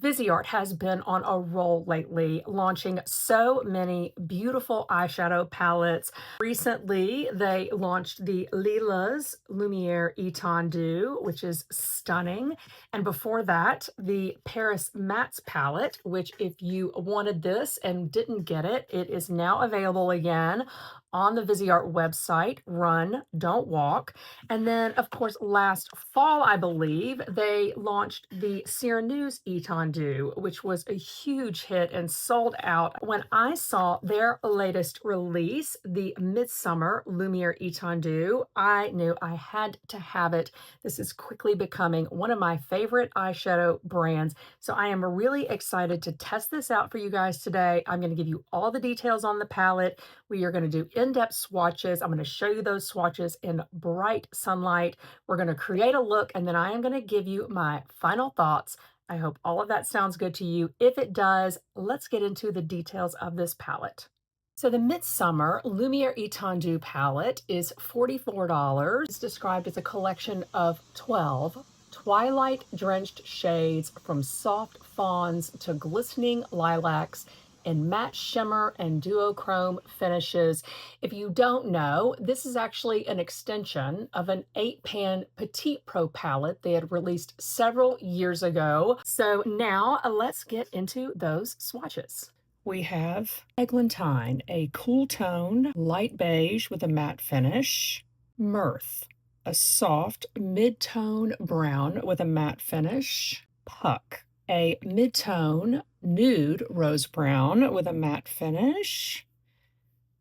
Viseart has been on a roll lately, launching so many beautiful eyeshadow palettes. Recently, they launched the Lila's Lumiere Etendu, which is stunning. And before that, the Paris Mattes palette, which if you wanted this and didn't get it, it is now available again on the Viseart website. Run, don't walk. And then, of course, last fall, I believe, they launched the Cyranouse Etendu, which was a huge hit and sold out. When I saw their latest release, the Midsommer Lumiere Etendu, I knew I had to have it. This is quickly becoming one of my favorite eyeshadow brands. So I am really excited to test this out for you guys today. I'm going to give you all the details on the palette. We are going to do in-depth swatches. I'm going to show you those swatches in bright sunlight. We're going to create a look, and then I am going to give you my final thoughts. I hope all of that sounds good to you. If it does, let's get into the details of this palette. So the Midsommer Lumiere Etendu palette is $44. It's described as a collection of 12 twilight-drenched shades from soft fawns to glistening lilacs and matte shimmer and duochrome finishes. If you don't know, this is actually an extension of an 8-pan Petite Pro palette they had released several years ago. So now let's get into those swatches. We have Eglantine, a cool tone, light beige with a matte finish. Mirth, a soft mid-tone brown with a matte finish. Puck, a mid-tone nude rose brown with a matte finish.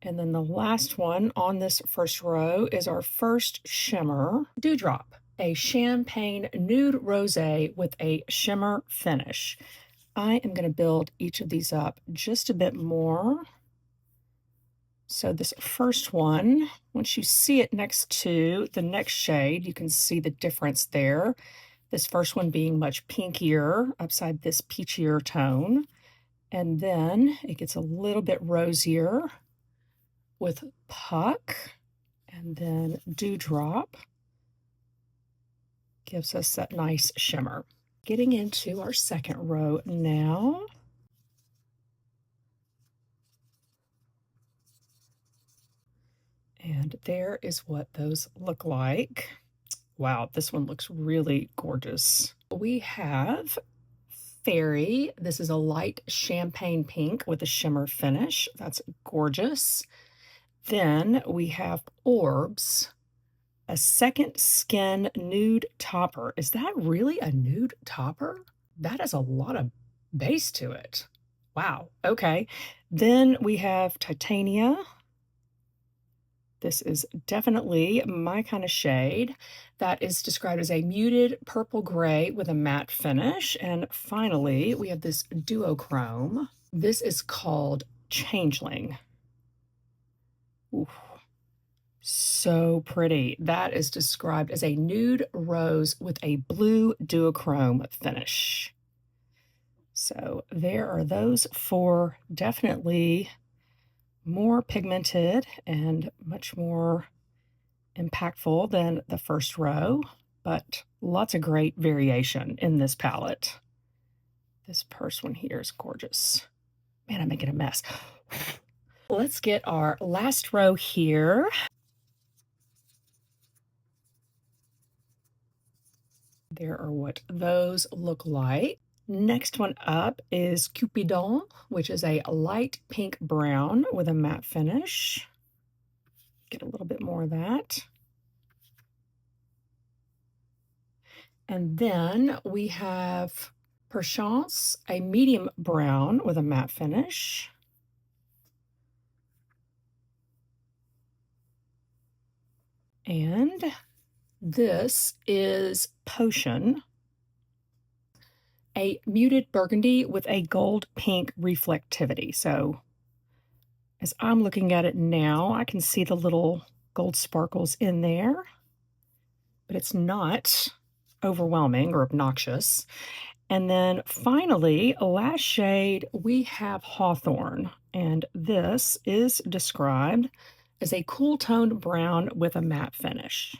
And then the last one on this first row is our first shimmer, Dewdrop, a champagne nude rosé with a shimmer finish. I am going to build each of these up just a bit more. So this first one, once you see it next to the next shade, you can see the difference there. This first one being much pinkier upside this peachier tone. And then it gets a little bit rosier with Puck. And then Dewdrop gives us that nice shimmer. Getting into our second row now. And there is what those look like. Wow, this one looks really gorgeous. We have Fairy. This is a light champagne pink with a shimmer finish. That's gorgeous. Then we have Orbs, a second skin nude topper. Is that really a nude topper? That has a lot of base to it. Wow, okay. Then we have Titania. This is definitely my kind of shade. That is described as a muted purple gray with a matte finish. And finally, we have this duochrome. This is called Changeling. Ooh, so pretty. That is described as a nude rose with a blue duochrome finish. So there are those four, definitely more pigmented and much more impactful than the first row, but lots of great variation in this palette. This first one here is gorgeous. Man, I'm making a mess. Let's get our last row here. There are what those look like. Next one up is Cupidon, which is a light pink brown with a matte finish. Get a little bit more of that. And then we have Perchance, a medium brown with a matte finish. And this is Potion, a muted burgundy with a gold pink reflectivity. So as I'm looking at it now, I can see the little gold sparkles in there, but it's not overwhelming or obnoxious. And then finally, last shade, we have Hawthorn, and this is described as a cool toned brown with a matte finish.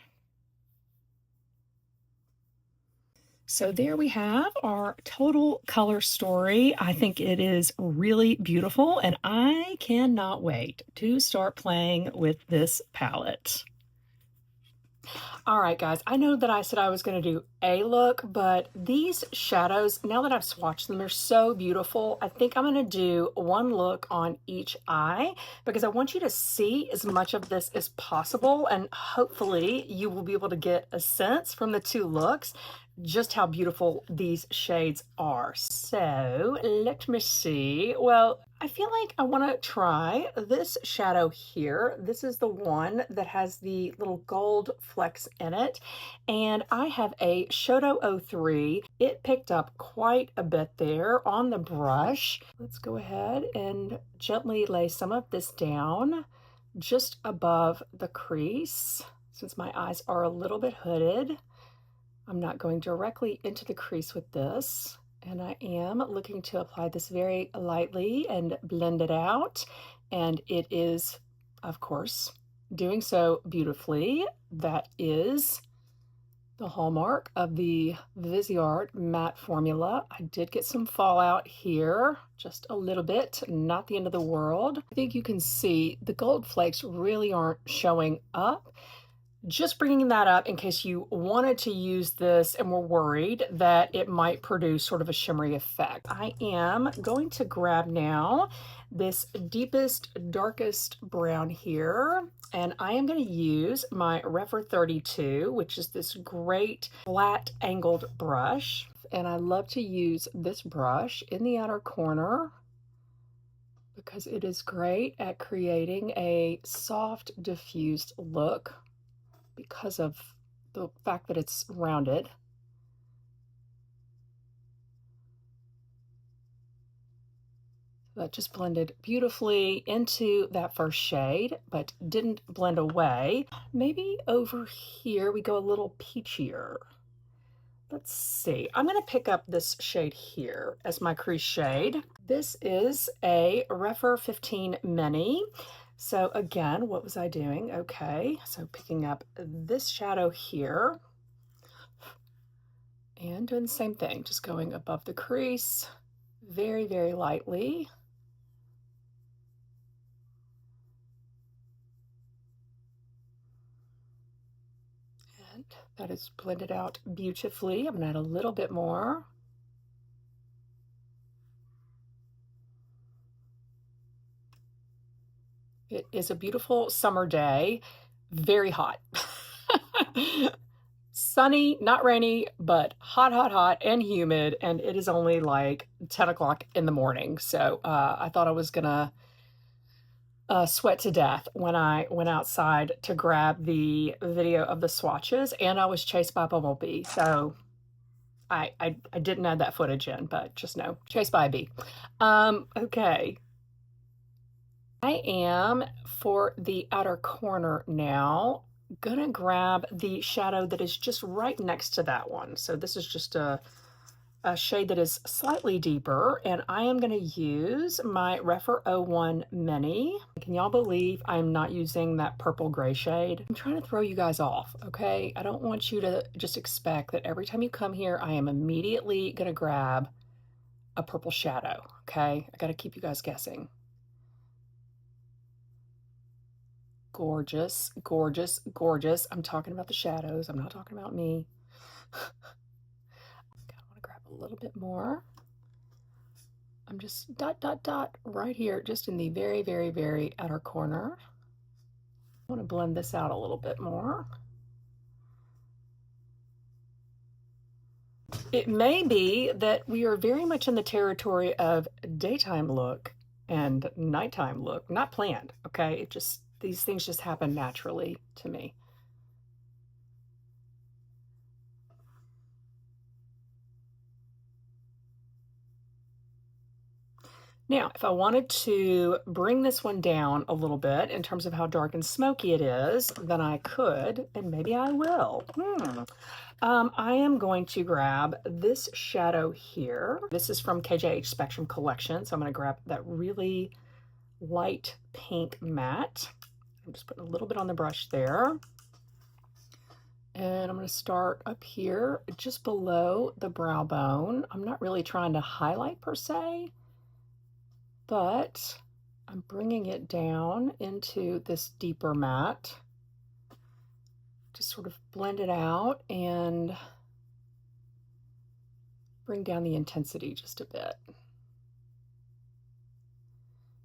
So there we have our total color story. I think it is really beautiful, and I cannot wait to start playing with this palette. All right, guys, I know that I said I was going to do a look, but these shadows, now that I've swatched them, they're so beautiful. I think I'm going to do one look on each eye because I want you to see as much of this as possible, and hopefully you will be able to get a sense from the two looks just how beautiful these shades are. So let me see. Well, I feel like I want to try this shadow here. This is the one that has the little gold flecks in it. And I have a Shoto 03. It picked up quite a bit there on the brush. Let's go ahead and gently lay some of this down just above the crease. Since my eyes are a little bit hooded, I'm not going directly into the crease with this, and I am looking to apply this very lightly and blend it out, and it is, of course, doing so beautifully. That is the hallmark of the Viseart matte formula. I did get some fallout here, just a little bit, not the end of the world. I think you can see the gold flakes really aren't showing up. Just bringing that up in case you wanted to use this and were worried that it might produce sort of a shimmery effect. I am going to grab now this deepest, darkest brown here, and I am going to use my Refer 32, which is this great flat angled brush. And I love to use this brush in the outer corner because it is great at creating a soft, diffused look, because of the fact that it's rounded. That just blended beautifully into that first shade, but didn't blend away. Maybe over here we go a little peachier. Let's see. I'm going to pick up this shade here as my crease shade. This is a Refer 15 Mini. So again, what was I doing? Okay, so picking up this shadow here and doing the same thing, just going above the crease very, very lightly. And that is blended out beautifully. I'm gonna add a little bit more. It is a beautiful summer day, very hot. Sunny, not rainy, but hot, hot, hot, and humid, and it is only like 10 o'clock in the morning. So I thought I was gonna sweat to death when I went outside to grab the video of the swatches, and I was chased by a bumblebee. So I didn't add that footage in, but just know, chased by a bee. Okay. I am, for the outer corner now, gonna grab the shadow that is just right next to that one. So this is just a shade that is slightly deeper, and I am gonna use my Refer 01 Mini. Can y'all believe I'm not using that purple gray shade? I'm trying to throw you guys off, okay? I don't want you to just expect that every time you come here, I am immediately gonna grab a purple shadow, okay? I gotta keep you guys guessing. Gorgeous, gorgeous, gorgeous. I'm talking about the shadows. I'm not talking about me. I want to grab a little bit more. I'm just dot, dot, dot right here, just in the very, very, very outer corner. I want to blend this out a little bit more. It may be that we are very much in the territory of daytime look and nighttime look, not planned, okay? It just, these things just happen naturally to me. Now, if I wanted to bring this one down a little bit in terms of how dark and smoky it is, then I could, and maybe I will. I am going to grab this shadow here. This is from KJH Spectrum Collection, so I'm going to grab that really light pink matte. I'm just putting a little bit on the brush there. And I'm going to start up here just below the brow bone. I'm not really trying to highlight per se, but I'm bringing it down into this deeper matte to sort of blend it out and bring down the intensity just a bit.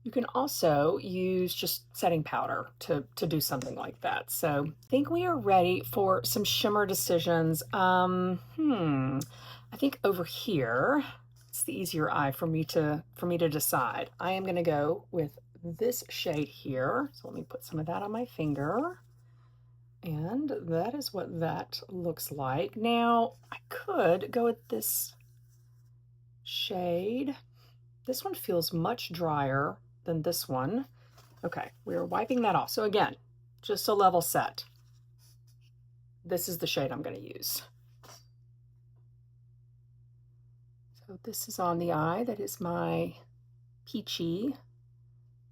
You can also use just setting powder to do something like that. So I think we are ready for some shimmer decisions. I think over here, it's the easier eye for me to decide. I am gonna go with this shade here. So let me put some of that on my finger. And that is what that looks like. Now, I could go with this shade. This one feels much drier than this one. Okay, we're wiping that off. So again, just a level set. This is the shade I'm going to use. So this is on the eye. That is my peachy,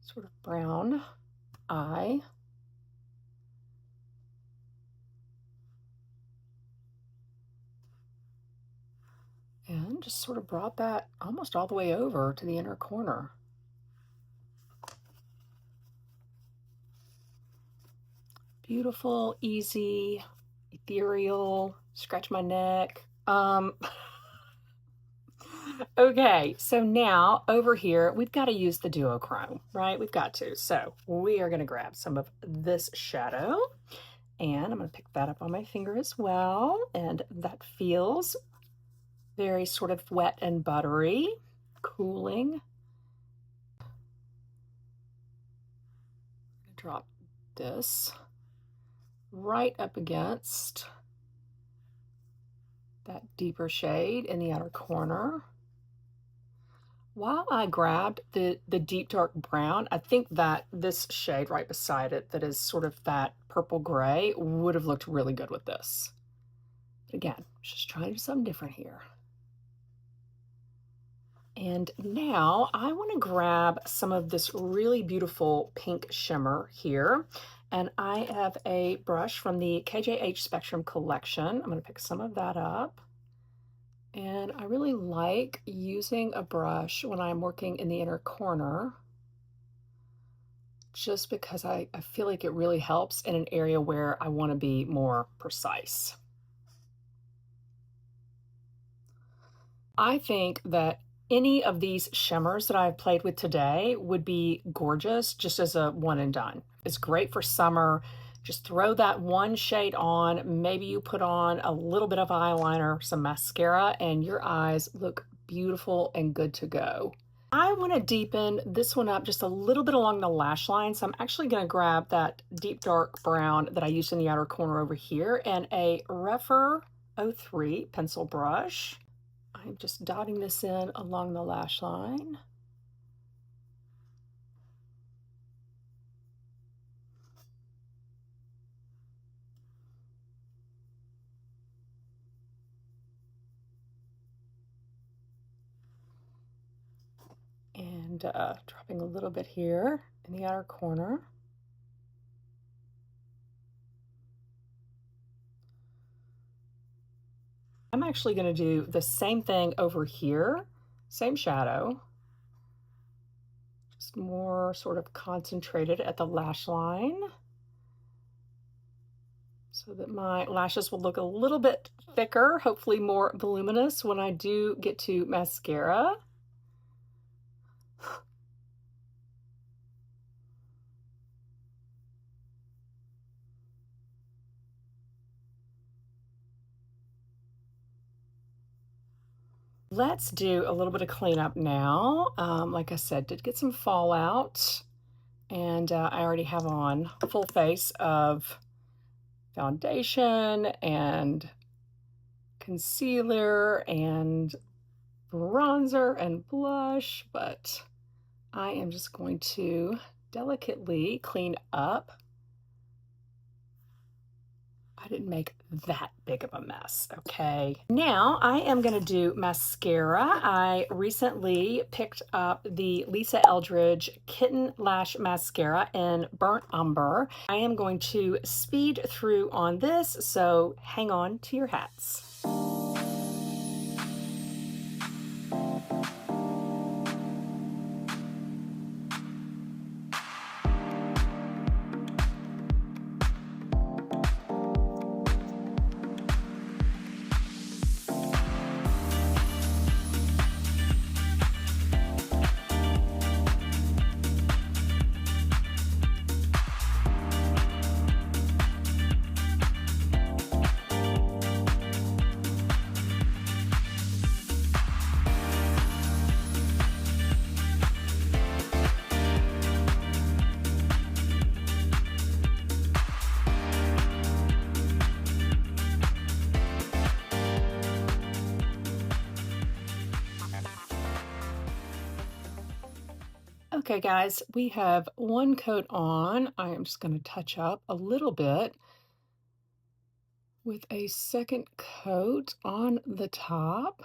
sort of brown eye. And just sort of brought that almost all the way over to the inner corner. Beautiful, easy, ethereal, scratch my neck. Okay, so now over here, we've got to use the duochrome, right? We've got to. So we are going to grab some of this shadow, and I'm going to pick that up on my finger as well. And that feels very sort of wet and buttery, cooling. Drop this right up against that deeper shade in the outer corner. While I grabbed the deep dark brown, I think that this shade right beside it that is sort of that purple gray would have looked really good with this. But again, just trying to do something different here. And now I want to grab some of this really beautiful pink shimmer here. And I have a brush from the KJH Spectrum collection. I'm going to pick some of that up. And I really like using a brush when I'm working in the inner corner, just because I feel like it really helps in an area where I want to be more precise. I think that any of these shimmers that I've played with today would be gorgeous just as a one and done. It's great for summer. Just throw that one shade on. Maybe you put on a little bit of eyeliner, some mascara, and your eyes look beautiful and good to go. I want to deepen this one up just a little bit along the lash line. So I'm actually going to grab that deep dark brown that I used in the outer corner over here and a Rephr 03 pencil brush. I'm just dotting this in along the lash line. And dropping a little bit here in the outer corner. I'm actually going to do the same thing over here, same shadow, just more sort of concentrated at the lash line so that my lashes will look a little bit thicker, hopefully more voluminous when I do get to mascara. Let's do a little bit of cleanup now. Like I said, did get some fallout, and I already have on a full face of foundation and concealer and bronzer and blush, but I am just going to delicately clean up I didn't make that big of a mess, okay? Now I am gonna do mascara. I recently picked up the Lisa Eldridge Kitten Lash Mascara in Burnt Umber. I am going to speed through on this, so hang on to your hats. Okay, guys, we have one coat on. I am just going to touch up a little bit with a second coat on the top.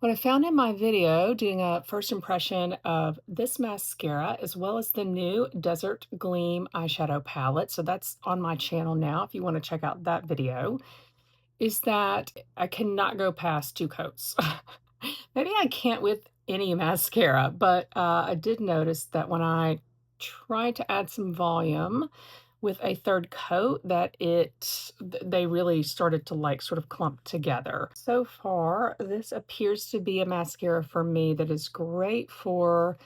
What I found in my video doing a first impression of this mascara, as well as the new Desert Gleam eyeshadow palette, so that's on my channel now if you want to check out that video, is that I cannot go past 2 coats. Maybe I can't with any mascara, but I did notice that when I tried to add some volume with a third coat, that they really started to like sort of clump together. So far, this appears to be a mascara for me that is great for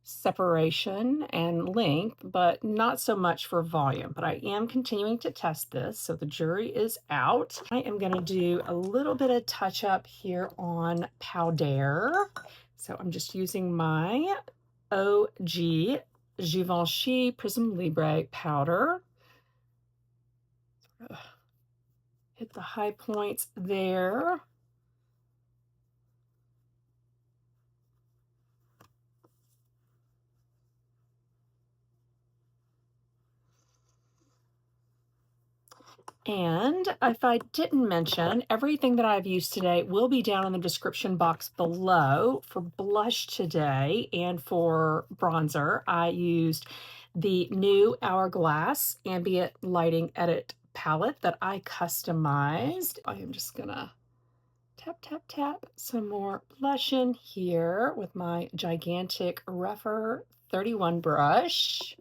separation and length, but not so much for volume. But I am continuing to test this, so the jury is out. I am going to do a little bit of touch up here on powder. So I'm just using my OG Givenchy Prisme Libre powder. Hit the high points there. And if I didn't mention, everything that I've used today will be down in the description box below. For blush today and for bronzer, I used the new Hourglass Ambient Lighting Edit palette that I customized. I am just gonna tap, tap, tap some more blush in here with my gigantic Rougher 31 brush.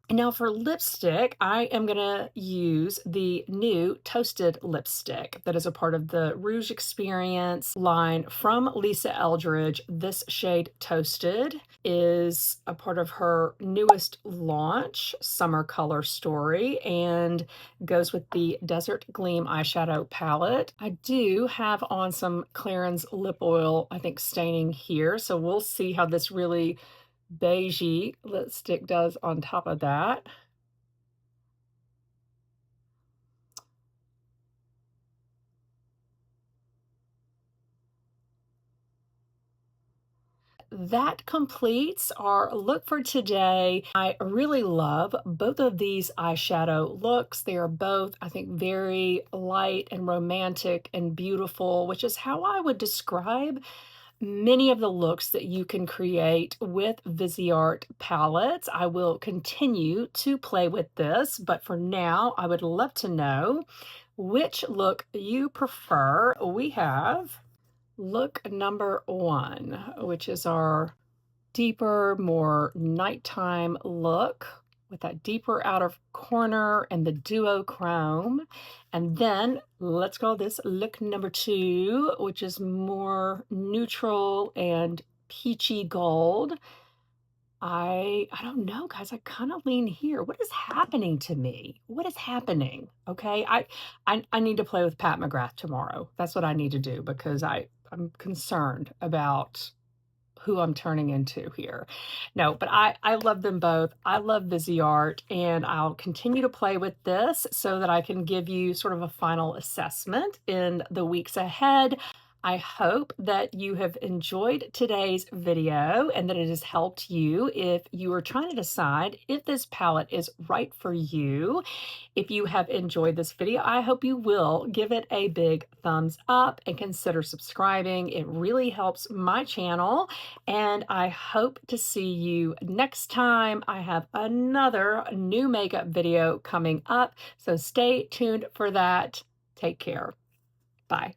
And now for lipstick, I am going to use the new Toasted lipstick that is a part of the Rouge Experience line from Lisa Eldridge. This shade Toasted is a part of her newest launch, Summer Color Story, and goes with the Desert Gleam eyeshadow palette. I do have on some Clarins lip oil, I think, staining here, so we'll see how this really beigey lipstick does on top of that. That completes our look for today. I really love both of these eyeshadow looks. They are both, I think, very light and romantic and beautiful, which is how I would describe many of the looks that you can create with Viseart palettes. I will continue to play with this, but for now, I would love to know which look you prefer. We have look number 1, which is our deeper, more nighttime look with that deeper outer corner and the duochrome. And then let's call this look number 2, which is more neutral and peachy gold. I don't know, guys. I kind of lean here. What is happening to me? What is happening? Okay, I need to play with Pat McGrath tomorrow. That's what I need to do because I'm concerned about who I'm turning into here. No, but I love them both. I love Viseart, and I'll continue to play with this so that I can give you sort of a final assessment in the weeks ahead. I hope that you have enjoyed today's video and that it has helped you if you are trying to decide if this palette is right for you. If you have enjoyed this video, I hope you will give it a big thumbs up and consider subscribing. It really helps my channel, and I hope to see you next time. I have another new makeup video coming up, so stay tuned for that. Take care. Bye.